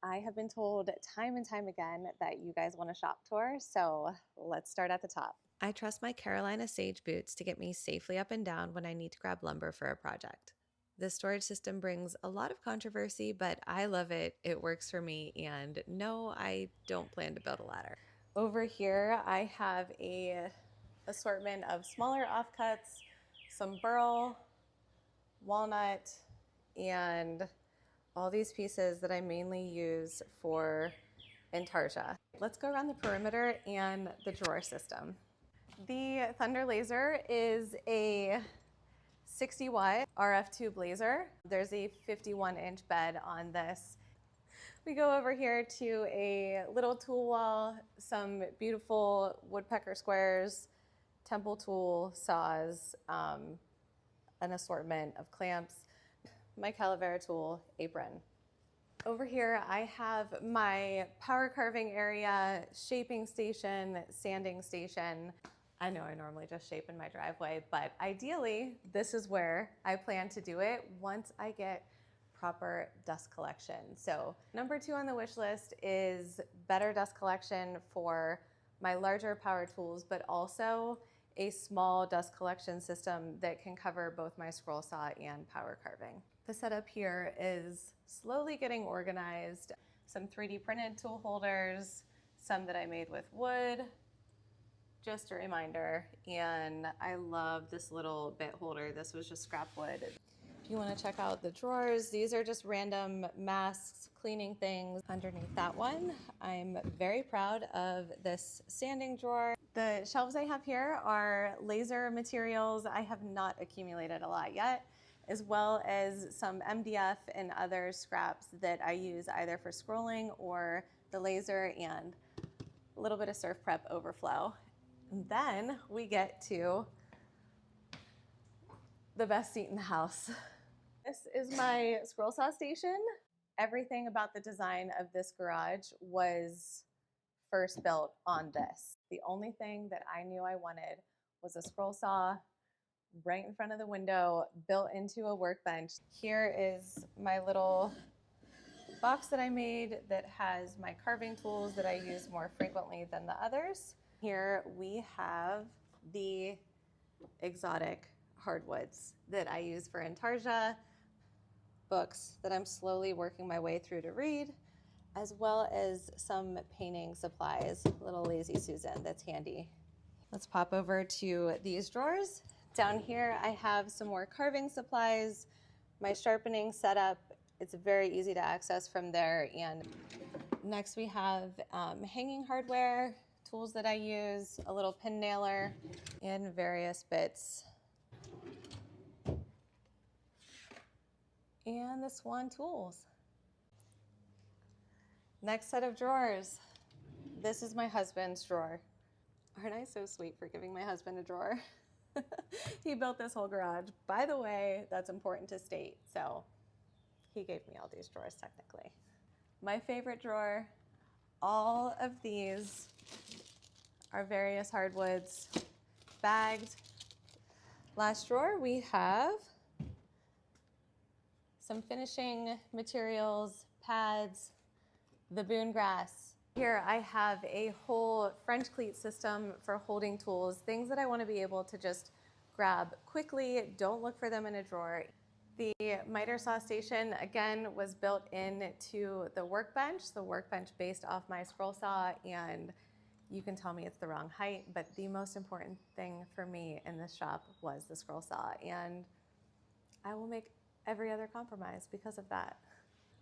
I have been told time and time again that you guys want a shop tour, so let's start at the top. I trust my Carolina Sage boots to get me safely up and down when I need to grab lumber for a project. This storage system brings a lot of controversy, but I love it. It works for me, and no, I don't plan to build a ladder. Over here, I have a assortment of smaller offcuts, some burl, walnut, and all these pieces that I mainly use for intarsia. Let's go around the perimeter and the drawer system. The Thunder Laser is a 60-watt RF tube laser. There's a 51-inch bed on this. We go over here to a little tool wall, some beautiful woodpecker squares, temple tool saws, an assortment of clamps, my Calavera tool apron. Over here, I have my power carving area, shaping station, sanding station. I know I normally just shape in my driveway, but ideally, this is where I plan to do it once I get proper dust collection. So number 2 on the wish list is better dust collection for my larger power tools, but also a small dust collection system that can cover both my scroll saw and power carving. The setup here is slowly getting organized. Some 3D printed tool holders, some that I made with wood, just a reminder. And I love this little bit holder. This was just scrap wood. If you want to check out the drawers, these are just random masks, cleaning things. Underneath that one, I'm very proud of this sanding drawer. The shelves I have here are laser materials. I have not accumulated a lot yet, as well as some MDF and other scraps that I use either for scrolling or the laser, and a little bit of surf prep overflow. And then we get to the best seat in the house. This is my scroll saw station. Everything about the design of this garage was first built on this. The only thing that I knew I wanted was a scroll saw right in front of the window, built into a workbench. Here is my little box that I made that has my carving tools that I use more frequently than the others. Here we have the exotic hardwoods that I use for intarsia, books that I'm slowly working my way through to read, as well as some painting supplies, little Lazy Susan that's handy. Let's pop over to these drawers. Down here I have some more carving supplies, my sharpening setup. It's very easy to access from there. And next we have hanging hardware, tools that I use, a little pin nailer, and various bits. And the Swan tools. Next set of drawers. This is my husband's drawer. Aren't I so sweet for giving my husband a drawer? He built this whole garage. By the way, that's important to state. So he gave me all these drawers technically. My favorite drawer, all of these are various hardwoods bagged. Last drawer, we have some finishing materials, pads, the boon grass. Here I have a whole French cleat system for holding tools, things that I want to be able to just grab quickly, don't look for them in a drawer. The miter saw station, again, was built into the workbench based off my scroll saw, and you can tell me it's the wrong height, but the most important thing for me in this shop was the scroll saw, and I will make every other compromise because of that.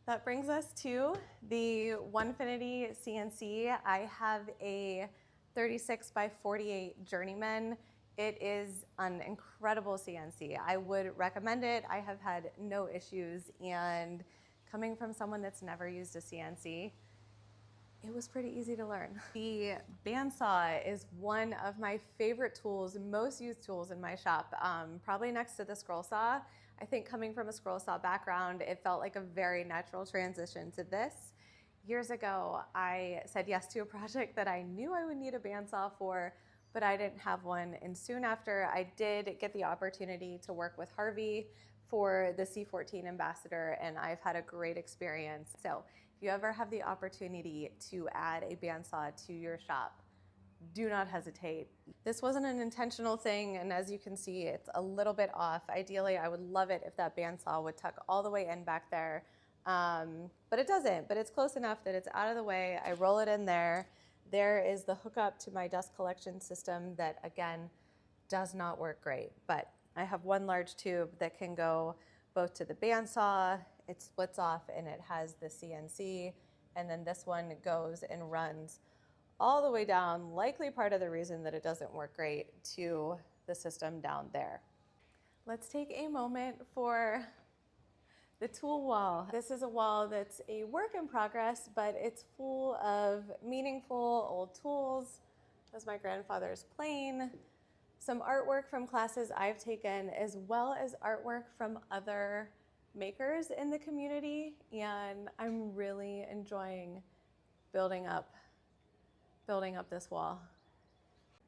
That brings us to the Onefinity CNC. I have a 36 by 48 Journeyman. It is an incredible CNC. I would recommend it. I have had no issues, and coming from someone that's never used a CNC, it was pretty easy to learn. The bandsaw is one of my favorite tools, most used tools in my shop, probably next to the scroll saw. I think coming from a scroll saw background, it felt like a very natural transition to this. Years ago, I said yes to a project that I knew I would need a bandsaw for, but I didn't have one. And soon after, I did get the opportunity to work with Harvey for the C14 Ambassador, and I've had a great experience. So If you ever have the opportunity to add a bandsaw to your shop, do not hesitate. This wasn't an intentional thing, and as you can see, it's a little bit off. Ideally, I would love it if that bandsaw would tuck all the way in back there, but it doesn't, but it's close enough that it's out of the way. I roll it in there. There is the hookup to my dust collection system that, again, does not work great, but I have one large tube that can go both to the bandsaw, it splits off and it has the CNC, and then this one goes and runs all the way down, likely part of the reason that it doesn't work great, to the system down there. Let's take a moment for the tool wall. This is a wall that's a work in progress, but it's full of meaningful old tools. As my grandfather's plane, some artwork from classes I've taken, as well as artwork from other makers in the community, and I'm really enjoying building up this wall.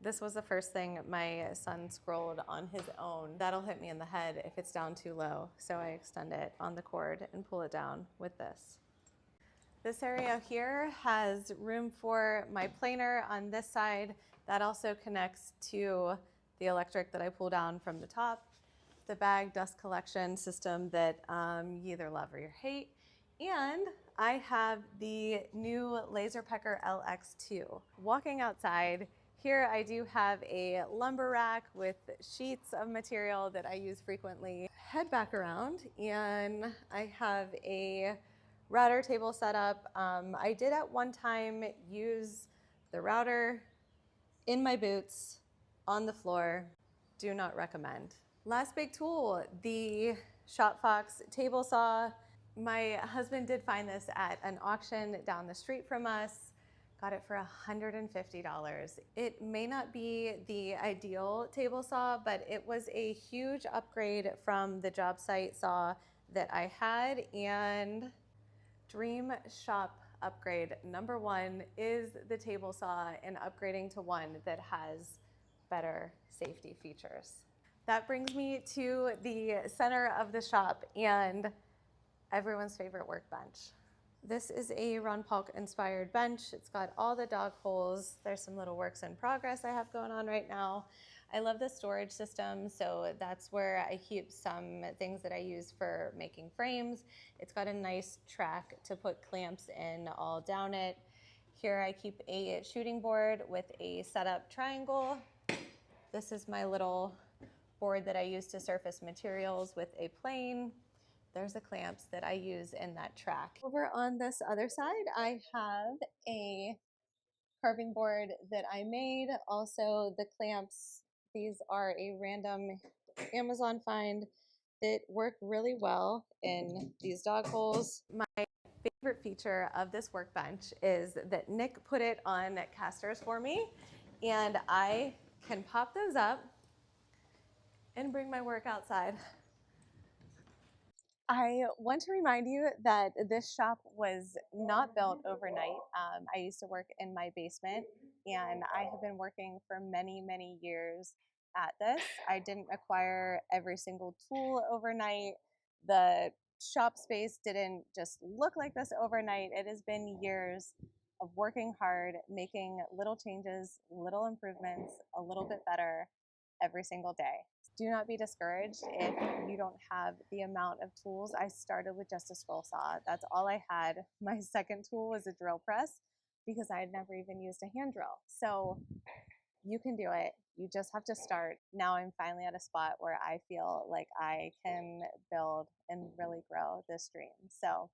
This was the first thing my son scrolled on his own. That'll hit me in the head if it's down too low, so I extend it on the cord and pull it down with this. This area here has room for my planer on this side. That also connects to the electric that I pull down from the top. The bag dust collection system that you either love or you hate. And I have the new Laser Pecker LX2. Walking outside, here I do have a lumber rack with sheets of material that I use frequently. Head back around and I have a router table set up. I did at one time use the router in my boots on the floor. Do not recommend. Last big tool, the ShopFox table saw. My husband did find this at an auction down the street from us. Got it for $150. It may not be the ideal table saw, but it was a huge upgrade from the job site saw that I had, and dream shop upgrade number one is the table saw and upgrading to one that has better safety features. That brings me to the center of the shop and everyone's favorite workbench. This is a Ron Paulk inspired bench. It's got all the dog holes. There's some little works in progress I have going on right now. I love the storage system, so that's where I keep some things that I use for making frames. It's got a nice track to put clamps in all down it. Here I keep a shooting board with a setup triangle. This is my little board that I use to surface materials with a plane. There's the clamps that I use in that track. Over on this other side, I have a carving board that I made. Also the clamps, these are a random Amazon find that work really well in these dog holes. My favorite feature of this workbench is that Nick put it on casters for me, and I can pop those up and bring my work outside. I want to remind you that this shop was not built overnight. I used to work in my basement, and I have been working for many, many years at this. I didn't acquire every single tool overnight. The shop space didn't just look like this overnight. It has been years of working hard, making little changes, little improvements, a little bit better every single day. Do not be discouraged if you don't have the amount of tools. I started with just a scroll saw. That's all I had. My second tool was a drill press because I had never even used a hand drill. So you can do it. You just have to start. Now I'm finally at a spot where I feel like I can build and really grow this dream. So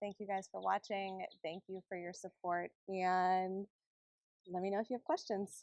thank you guys for watching. Thank you for your support. And let me know if you have questions.